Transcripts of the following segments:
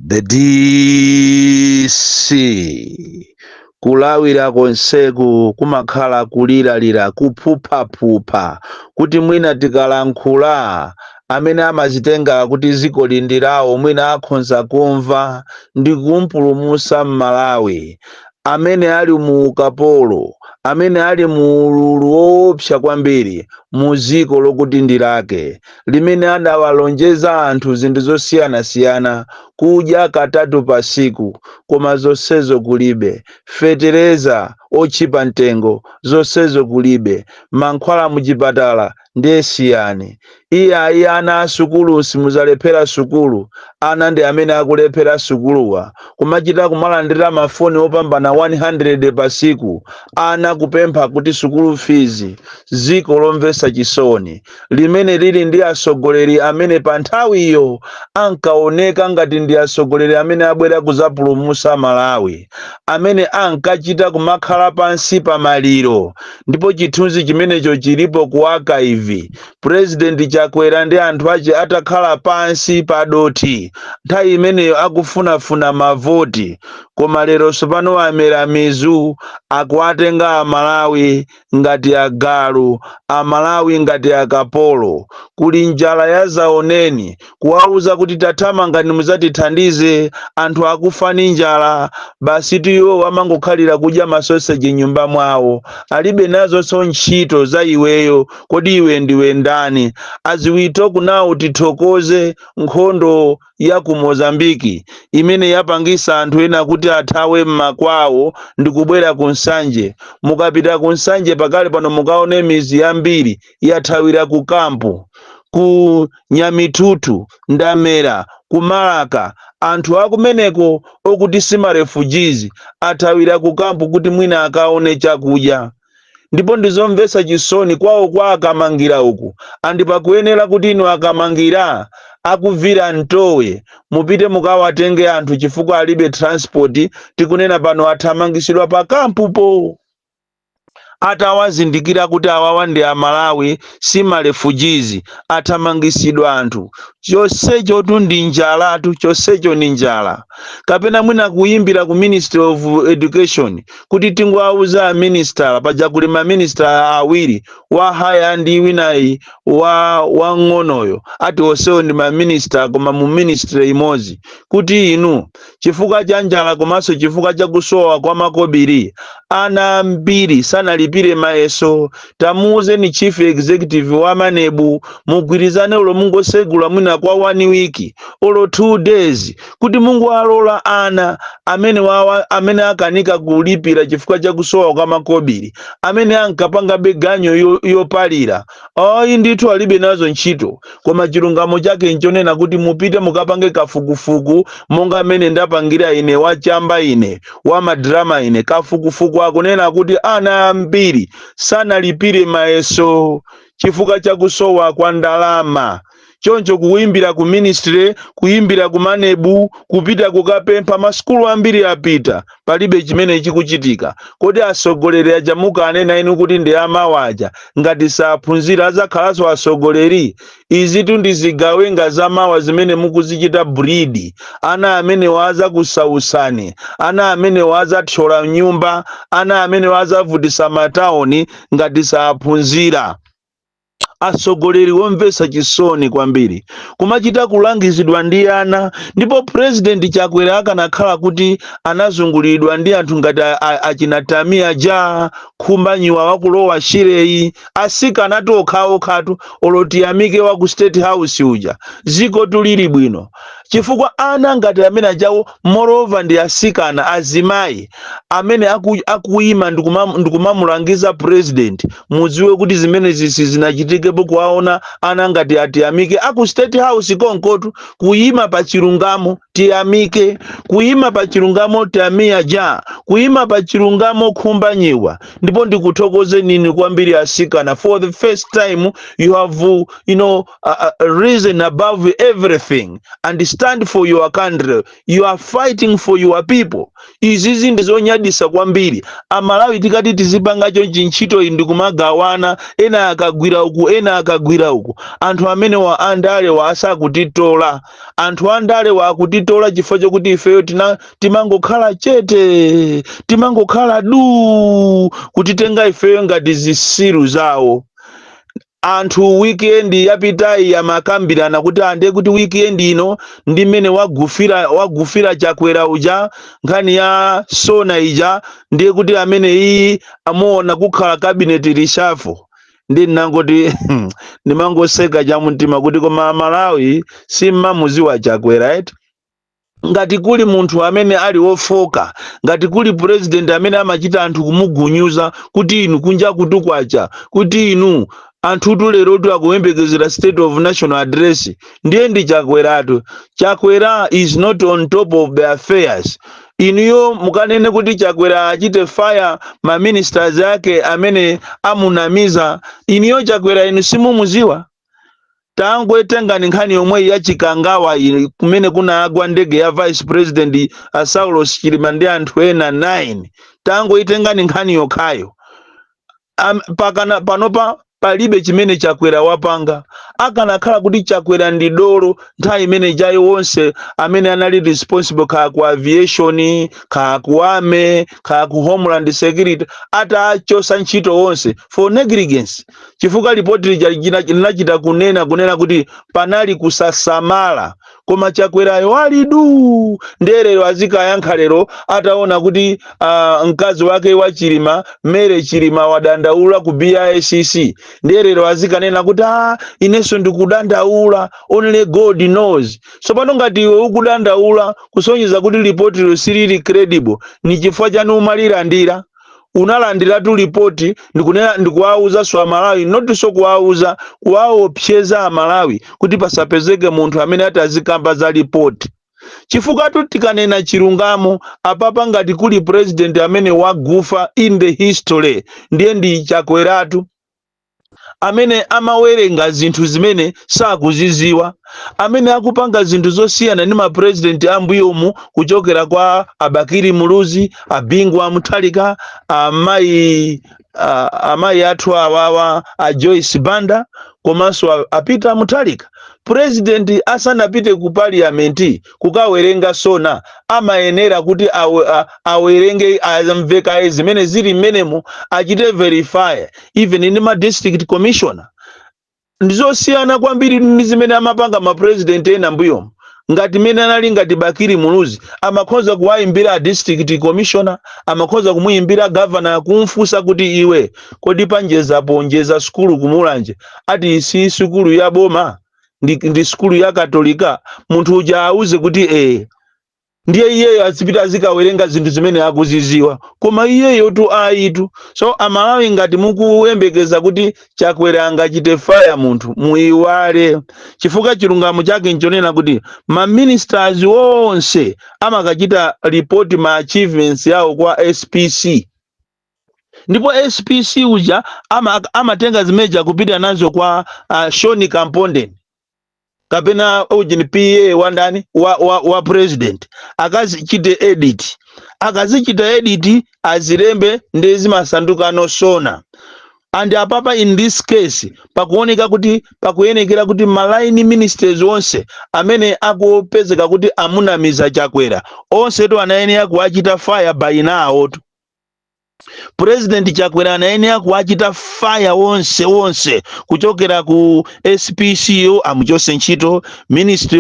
The DC kulawira konseku kumakhala kuliralira kuphuphaphupha kuti mwina tikalankhula amene amazitenga kuti ziko lindirawo mwina akhonza kumva ndi kumpulumusa m'Malawi amene ali mu ukapolo amene ali mu ululu woopsa kwambiri mu ziko lokuti ndilake limene adawalonjeza anthu zinthu zosiyanasiyana kudya katatu pa siku koma zonsezo kulibe, fetereza otchipa mtengo zonsezo kulibe, mankhwala muchipatala ndiye siyani. Iye ana asukulu simuzalephera sukulu, ana ndi amene akulephera sukuluwa kumachita kumalandira mafoni opambana 100 pa siku, ana kupempha kuti sukulu fees. Ziko lomvesa chisoni limene lili ndi asogoleri amene pa nthawi iyo ankaoneka ngati ndi asogoleri amene abwera kuzapulumusa Malawi, amene ankachita kumakhala pansi pa maliro, ndipo chithunzi chimenecho chilipo ku archive. President Chakwera ndi anthu ache atakhala pansi pa doti nthawi imeneyo akufunafuna mavoti, koma lero sopano amera mizu akuatenga Amalawi ngati agalu, Amalawi ngati akapolo. Kuli njala ya zaoneni kuwauza kuti tathamanga muzatithandize, anthu akufa ni njala, basi iwo amangokhalira kudya masoseji nyumba mwawo, alibe nazo ntchito za iweyo. Kodi iwe ndiwe ndani? As we talk now tithokoze nkhondo ya ku Mozambiki imene yapangisa anthu ena kuti athawe m'makwawo ndi kubwera ku Nsanje. Mukapita ku Nsanje pakale pano mukaone mizi yambiri yathawira ku kampu, ku Nyamitutu, Ndamera, ku Malaka. Anthu akumeneko okuti sima refugees athawira ku kampu kuti mwina akaone chakudya. Ndipo ndizomvesa chisoni kwawo kwa akamangira uku andipakuyenera kuti inu akamangira akuvira ntowe mupite mukawatenge anthu chifukwa alibe transport. Tikunena pano athamangisidwa pa kampupo, atawazindikira kuti awawa ndi Amalawi sima refugees, athamangisidwa anthu. Chonsecho ndi njalatu, chonsecho ni njala. Kapena mwina kuyimbira ku Ministry of Education kuti tingwauza a minister paja kuli ma minister awiri wa haya ndi winayi wa ng'onoyo ati onsewo ndi ma minister koma mu ministry imodzi, kuti inu chifukwa cha njala komanso chifukwa cha kusowa kwa makobiri ana ambiri sanalipire mayeso. Tamuuze ni chief executive wa Manebu mugwirizane ulo mungosegula mwina kwa 1 week olo 2 days kuti Mungu alola ana amene akanika kulipira chifukwa cha kusowa kwa makobiri, amene ankapanga beganyo yopalira. Ayi ndithu alibe nazo ntchito, koma chilungamo chake nchonena kuti mupite mukapange kafukufuku monga amene ndapangira ine wachamba ine wa madrama ine. Kafukufuku akunena kuti ana ambiri sanalipire mayeso chifukwa cha kusowa kwa ndalama. Choncho kuyimbira ku ministry, kuyimbira ku Manebu, kupita kukapempha masukulu ambiri apita, palibe chimene chikuchitika. Kodi asogoleri ajamuka anena inu kuti ndi amawaja ngati saphunzira azakhalaso asogoleri? Izitu ndizigawenga zamawa zimene mukuzichita breed. Ana amene waza kusausani, ana amene waza thyola nyumba, ana amene waza vutisa mataoni ngati saphunzira. Asogoleri womvesa chisoni kwambiri kumachita kulangizidwa ndi ana. Ndipo President Chakwera akanakhala kuti anazungulidwa ndi anthu ngati achinatamiya ja Khumbanyiwa wakulowa Shireyi, asikana okhaokhatu olotiyamike wa ku State House uja, ziko tulili bwino. Chifukwa ana ngati amene ajawo moreover ndi asikana azimayi amene akuyima ndikumamulangiza president, mudziwe kuti zimene zinachitikepo kuwaona ana ngati atiyamike aku State House konkotu. Kuyima pa chilungamo tiyamike, kuyima pa chilungamo tiyamiya ja, kuyima pa chilungamo Khumbanyiwa. Ndipo ndikuthokoze nini kwambiri asikana, for the first time you have risen above everything and stand for your country, you are fighting for your people. Izizi ndizonyadisa kwambiri. Amalawi tikati tizipanga chonchi ntchito ndi kumagawana, ena akagwira uku ena akagwira uku. Anthu amene wa andale wa asakutitola, anthu andale wa akutitola chifukwa chokuti ifeyo timangokhala chete, timangokhala du kutitenga ifeyo ngati zisiru zawo. Anthu weekend yapitayi yamakambirana kuti ande kuti weekend ino ndi mmene wagufira Chakwera uja nkhani ya sona ija, ndiye kuti amene iyi amuona kukhala cabinet reshuffle. Ndi nangoti ndimangoseka cha mtima kuti koma Malawi si mamuzi wa Chakwera right? Ngati kuli munthu amene ali wofoka, ngati kuli president amene amachita anthu kumugunyuza kuti inu kunja kutukwacha, kuti inu anthu tulero tu akuyembekezera state of national address, ndiye ndi Chakweratu. Chakwera is not on top of the affairs. Inuyo mukanene kuti Chakwera achite fire ma ministers yake amene amunamiza, inuyo Chakwera inu simumuziwa. Tangu tengani nkhani yomwe ya Chikangawa kumene kuna agwa ndege ya vice president Saulos Chilima ndi anthu ena 9. Tangu itengani nkhani yokhayo. Pakana panopa palibe chimene Chakwera wapanga. Akanakhala kuti Chakwera ndi dolo nthawi imene jayo wonse amene anali responsible kha ku aviation, kha ku army, kha ku homeland security atachosa ntchito wonse for negligence. Chifukwa ripoti linachita kunena kuti panali kusasamala, koma Chakwerayo ali du nderero azikayankha lero ataona kuti mkazi wake wa Chilima Mere Chilima wadandaula ku BICC. Nderero azikanena kuti ineso ndikudandaula, only God knows. So pano ngati iwe ukudandaula kusonyeza kuti ripoti lo silili credible, ni chifukwa chanu umalilandira. Unalandira tu ripoti ndikuwauza swa Malawi, not so kuwauza kuwaopseza Malawi kuti pasapezeke munthu amene atazikamba za ripoti. Chifukwa tu tikanena chilungamo apapa ngati kuli president amene wagufa in the history, ndiye ndi Chakweratu, amene amawerenga zinthu zimene sakuziziwa, amene akupanga zinthu zosiyana ndi ma president ambuyomu kuchokera kwa Abakiri Muluzi, Abingwa Muthalika, amayi athu awawa a Joyce Banda komanso a Peter Muthalika. President asanapite ku parliament kukawerenga sona amayenera kuti awerenge azamveka zimene zili mmenemo, achite verify even in ma district commissioner. Ndizosiyana kwambiri ndi zimene amapanga ma president ena mbuyo. Ngati mene anali ngati Bakiri Muluzi amakhoza kuwayimbira district commissioner, amakhoza kumuyimbira governor kumfusa kuti iwe kodi panjeza ponjeza skulu kumulanje, ati si skulu ya boma ndi skulu ya Katolika. Munthu uja auze kuti ndiye iyeyo azipita azikawerenga zinthu zimene akuziziwa, koma iyeyo tu aitu. So Amalawi ngati mukuyembekeza kuti Chakwera angachite fire munthu muiwale, chifukwa chilungamo chake nchonena kuti ma ministers wonse amakachita report ma achievements yawo kwa SPC, ndipo SPC uja amatenga zimeja kupita nazo kwa Shoni Kamponden kapena ujini PA wandani wa president, akazichite edit, akazichita edit azilembe ndezi masanduka no sona. And apapa in this case pakuoneka kuti pakuyenekera kuti malaini ministers onse amene akupezeka kuti amunamiza Chakwera onse to anayenera kuachita fire by now. President Chakwera anayenera kuachita fire wonse kuchokera ku SPCO amuchose ntchito, Minister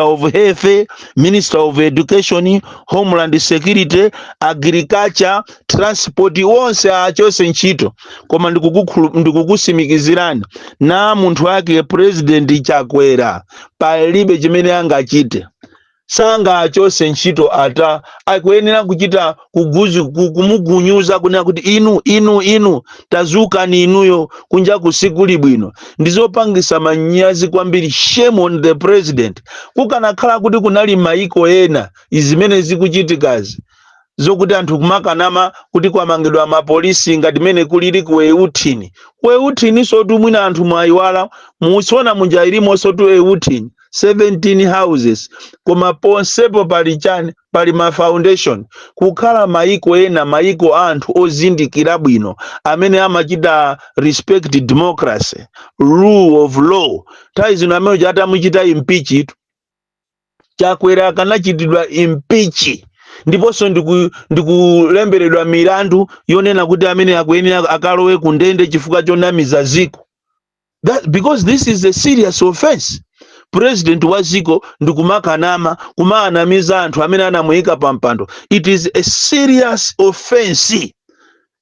of Health, Minister of Education, Homeland Security, Agriculture, Transport wonse achose ntchito. Koma ndikukusimikizirani na munthu wake President Chakwera palibe chimene angachite. Sanga achose ntchito ata akuyenera kuchita kumugunyuza kunena kuti inu tazuka ni inuyo kunja kusikuli bwino. Ndizopangisa manyazi kwambiri. Shame on the president. Kukanakhala kuti kunali maiko ena izimene zikuchitikazi zokuti anthu kumakanama kuti kwamangidwa amapolisi ngati mene kulili ku Eutini. Ku Eutini sotu mwina anthu mwaiwala musona munja ilimo sotu Eutini. 17 houses koma ponsepo pali chani pali ma foundation kukhala maiko ena maiko anthu ozindikira bwino amene amachita respect democracy rule of law nthawi zino amene chatamuchita impeach itu Chakwera akanachitidwa impeach ndiponso ndikulemberedwa milandu yonena kuti amene akuyenera akalowe ku ndende chifukwa chonamiza ziko. Because this is a serious offense. President wa ziko ndikumakanama kumaanamiza anthu amene anamuyika pampando. It is a serious offense.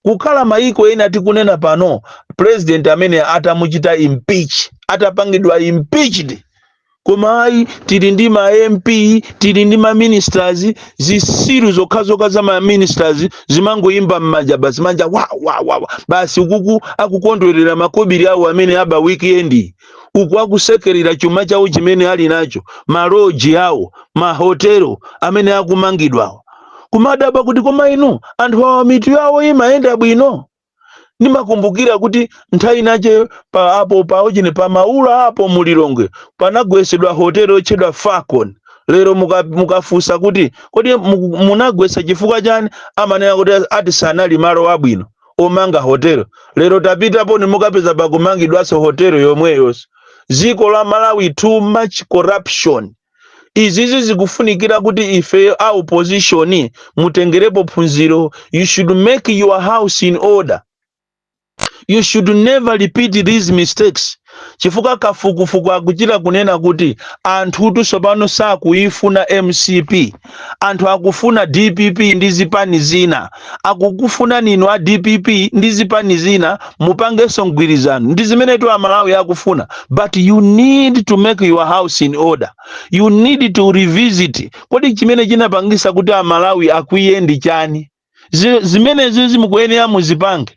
Kukhala maiko ena tikunena pano president amene atamuchita impeach atapangidwa impeached. Koma ayi tili ndi ma MP tili ndi ma ministers zisiru zokhazoka za ma ministers zimangoyimba mmajaba zimanja wa basi ukuku akukondwerera makobiri awo amene aba weekend uku akusekerera chuma chawo chimene ali nacho maloji awo mahotelo amene akumangidwawo kumadaba kuti koma inu anthu awa mitu yawo imayenda bwino. Nimakumbukira kuti nthawi nache pa apo pa ojine pa maula apo mulilongwe panagwesedwa hotelo chedwa Falcon. Lero mukafusa kuti kodi munagwesa chifukwa chani amanena kuti ati sanali malo abwino omanga hotelo. Lero tapita poni mukapeza pakumangidwaso hotelo yomweyo. Ziko la Malawi too much corruption. Izizi zikufunikira kuti ife a opposition mutengerepo phunziro. You should make your house in order. You should never repeat these mistakes. Chifuka kafukufuku akuchira kunena kuti anthu tusopano sakuifuna MCP. Anthu akufuna DPP ndizipani zina. Akukufuna nino a DPP ndizipani zina mupangeso mgwirizano. Ndizimene tu Malawi akufuna. But you need to make your house in order. You need to revisit. Kodi chimene chinapangisa kuti Malawi akuyendi chani. Zimene zizi mukuyenera muzipange.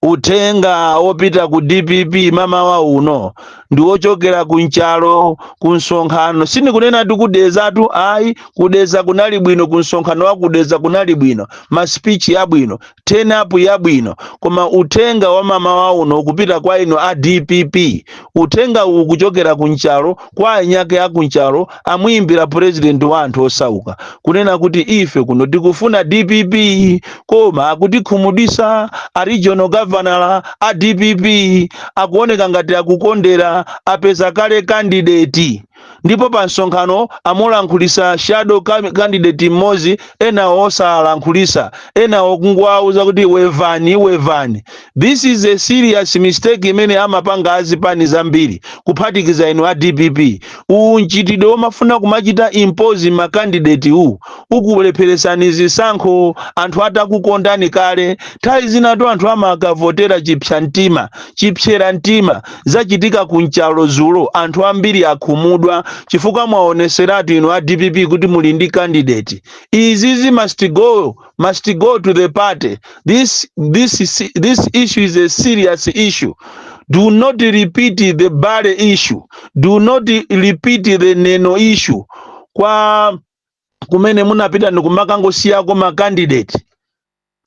Utenga opita ku DPP mama wa uno ndi ochokera kunchalo kunsonkhano sini kunena tikudeza tu ayi kudeza kunali bwino kunsonkhano wa kudeza kunali bwino ma speech ya bwino turn up ya bwino koma utenga wa mama wa uno kupita kwa ino a DPP utenga ukuchokera kunchalo kwa anyake ya kunchalo amuimbira president wa anthu osauka kunena kuti ife kuno tikufuna DPP koma akutikhumudisa a regional governor a DPP akuoneka ngati akukondera apeza kale candidate ndipo pa nsonkhano amulankhulisa shadow candidate mmozi ena osalankhulisa ena okungwauza kuti wevani. This is a serious mistake imene amapanga azipani zambiri kuphatikiza ino a DPP unchitidwe omafuna kumachita impose ma candidate ukulepheresani zisankho anthu atakukondani kale nthawi zinatu anthu amakavotera chipsera mtima zachitika kunchalo zulo anthu ambiri akhumudwa chifukwa mwaoneseratu ino a DPP kuti muli ndi candidate. Izizi must go to the party. This issue is a serious issue. Do not repeat the Bale issue. Do not repeat the Neno issue. Kwa kumene munapita ndikumakangosiyako ma candidate.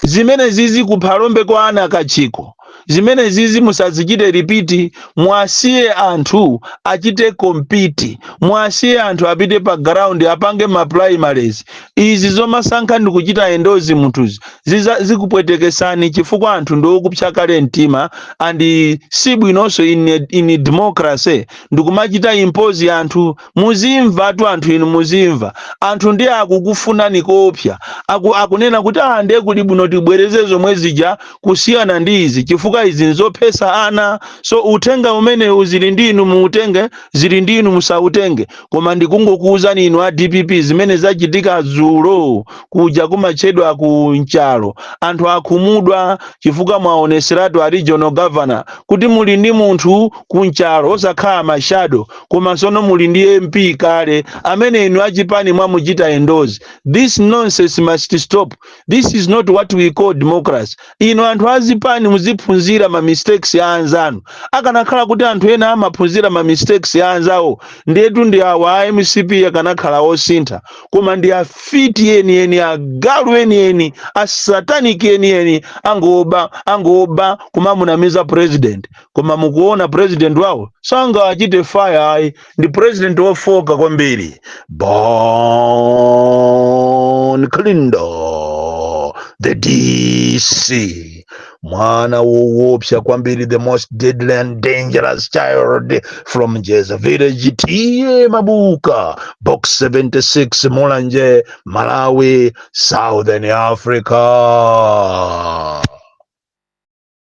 Zimene zizi kuphalombe kwa ana kachiko. Zimene zizi musazichite repeat, mwasiye anthu achite compete, mwasiye anthu apite pa ground apange ma primaries. Izi zomasankha ndikuchita endozi munthuzi zikupwetekesani chifukwa anthu ndokupchakale mtima and si bwinonso in democracy ndikumachita impose anthu muzimva tu anthu inu muzimva anthu ndi akukufunani kopya akunena kuti ndiye kuli bwino tibwereze zomwe zija kusiyana ndi izi chifukwa izi nzophesa ana so utenga umene uzili ndinu muutenge zili ndinu musautenge koma ndikungokuuzani inu a DPP zimene zachitika zulo kuja kumachedwa ku nchalo anthu akhumudwa chifukwa mwaoneseratu a regional governor kuti muli ndi munthu ku nchalo osakhala mashado koma sono muli ndi MP kale amene inu achipani mwamuchita endozi. This nonsense must stop. This is not what we call democracy. Ino anthu azipani muziphunzira osaphunzira ma mistakes ya anzanu. Akanakhala kuti anthu ena amaphunzira ma mistakes ya anzawo, ndetu ndi awa a MCP akanakhala osintha. Koma ndi afiti eni agalu eni a satanic eni angoba kumamunamiza president. Koma mukuona president wawo sanga achite fire, ndi president wofoka kwambiri. Bon Klindo, the DC, mwana woopsa kwambiri, the most deadly and dangerous child from Jeza Village, T.A. Mabuka, Box 76, Mulanje, Malawi, Southern Africa.